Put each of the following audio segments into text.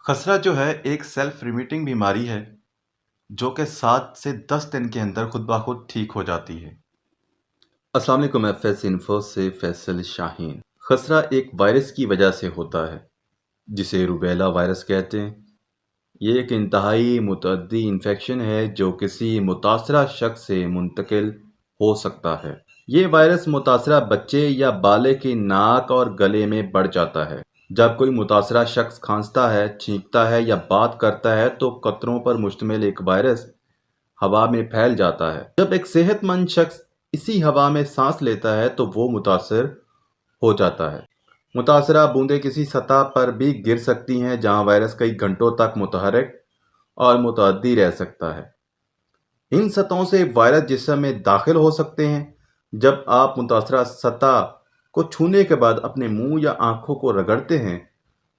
खसरा जो है एक सेल्फ रिमीटिंग बीमारी है जो कि 7 से 10 दिन के अंदर खुद ब खुद ठीक हो जाती है। अस्सलाम वालेकुम, एफएस इन्फो से फैसल शाहीन। खसरा एक वायरस की वजह से होता है जिसे रूबेला वायरस कहते हैं। ये एक इंतहाई मुतअद्दी इन्फेक्शन है जो किसी मुतासरा शख्स से मुंतकिल हो सकता है। ये वायरस मुतासरा बच्चे या बालिग की नाक और गले में बढ़ जाता है। जब कोई मुतासरा शख्स खांसता है, छींकता है या बात करता है तो कतरों पर मुश्तमिल एक वायरस हवा में फैल जाता है। जब एक सेहतमंद शख्स इसी हवा में सांस लेता है तो वो मुतासर हो जाता है। मुतासरा बूंदें किसी सतह पर भी गिर सकती हैं जहां वायरस कई घंटों तक मुतहर्रिक और मुतअद्दी रह सकता है। इन सतहों से वायरस जिस्म में दाखिल हो सकते हैं। जब आप मुतासरा सतह को छूने के बाद अपने मुंह या आंखों को रगड़ते हैं,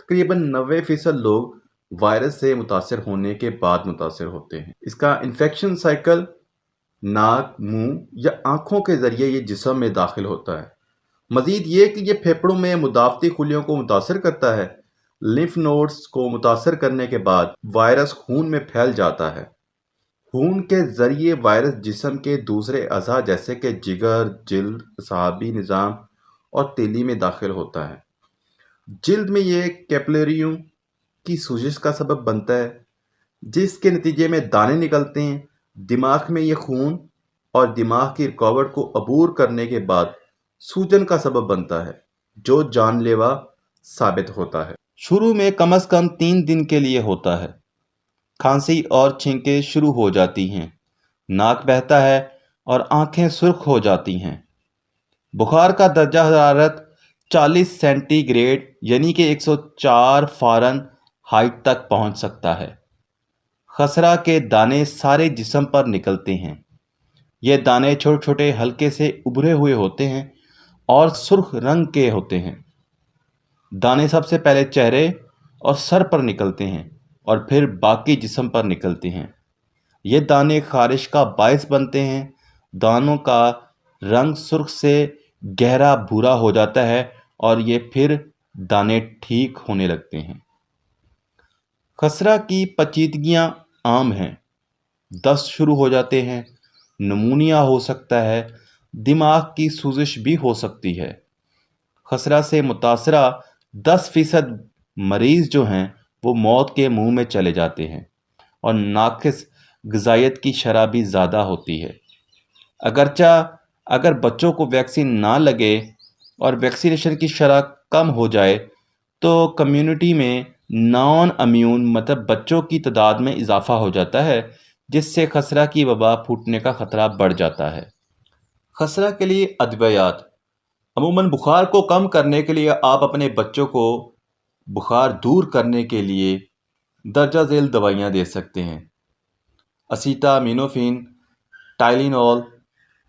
तकरीबन 90% लोग वायरस से मुतासर होने के बाद मुतासर होते हैं। इसका इन्फेक्शन साइकिल नाक, मुंह या आंखों के जरिए ये जिस्म में दाखिल होता है। मजीद ये कि ये फेफड़ों में मुदाफ़ती खुलियों को मुतासर करता है। लिम्फ नोड्स को मुतासर करने के बाद वायरस खून में फैल जाता है। खून के जरिए वायरस जिस्म के दूसरे अज़ा जैसे कि जिगर, जिल्द, असाबी निज़ाम और तीली में दाखिल होता है। जिल्द में ये कैपिलरियों की सूजश का सबब बनता है जिसके नतीजे में दाने निकलते हैं। दिमाग में ये खून और दिमाग की रुकावट को अबूर करने के बाद सूजन का सबब बनता है जो जानलेवा साबित होता है। शुरू में कम अज़ कम 3 दिन के लिए होता है। खांसी और छींकें शुरू हो जाती हैं, नाक बहता है और आंखें सुर्ख हो जाती हैं। बुखार का दर्जा हरारत 40 सेंटीग्रेड यानी कि 104 फ़ारेनहाइट तक पहुंच सकता है। खसरा के दाने सारे जिस्म पर निकलते हैं। ये दाने छोटे छोटे हल्के से उभरे हुए होते हैं और सुर्ख रंग के होते हैं। दाने सबसे पहले चेहरे और सर पर निकलते हैं और फिर बाकी जिस्म पर निकलते हैं। ये दाने खारिश का बायस बनते हैं। दानों का रंग सुर्ख से गहरा भूरा हो जाता है और ये फिर दाने ठीक होने लगते हैं। खसरा की पेचीदगियाँ आम हैं। दस्त शुरू हो जाते हैं, नमूनिया हो सकता है, दिमाग की सूजश भी हो सकती है। खसरा से मुतासरा 10% मरीज जो हैं वो मौत के मुंह में चले जाते हैं और नाकिस ग़िज़ाइयत की शरह भी ज़्यादा होती है। अगरचा अगर बच्चों को वैक्सीन ना लगे और वैक्सीनेशन की शरह कम हो जाए तो कम्युनिटी में नॉन इम्यून मतलब बच्चों की तादाद में इजाफा हो जाता है जिससे खसरा की वबा फूटने का ख़तरा बढ़ जाता है। खसरा के लिए अद्वियात। अमूमन बुखार को कम करने के लिए आप अपने बच्चों को बुखार दूर करने के लिए दर्जा झेल दवाइयाँ दे सकते हैं। असीटामिनोफेन, टाइलिनॉल,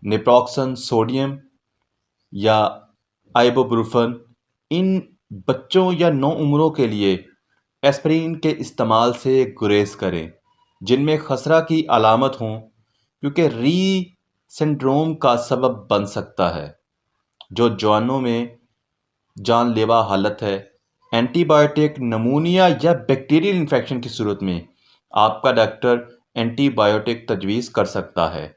नेप्रोक्सन सोडियम या आइबुप्रोफेन। इन बच्चों या नौउम्रों के लिए एस्पिरिन के इस्तेमाल से गुरेज करें जिनमें खसरा की अलामत हों क्योंकि री सिंड्रोम का सबब बन सकता है जो जवानों में जानलेवा हालत है। एंटीबायोटिक, नमूनिया या बैक्टीरियल इन्फेक्शन की सूरत में आपका डॉक्टर एंटीबायोटिक तजवीज़ कर सकता है,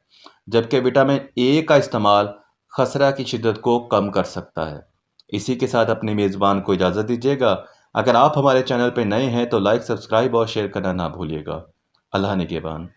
जबकि विटामिन ए का इस्तेमाल खसरा की शिद्दत को कम कर सकता है। इसी के साथ अपने मेज़बान को इजाज़त दीजिएगा। अगर आप हमारे चैनल पर नए हैं तो लाइक, सब्सक्राइब और शेयर करना ना भूलिएगा। अल्लाह निगहबान।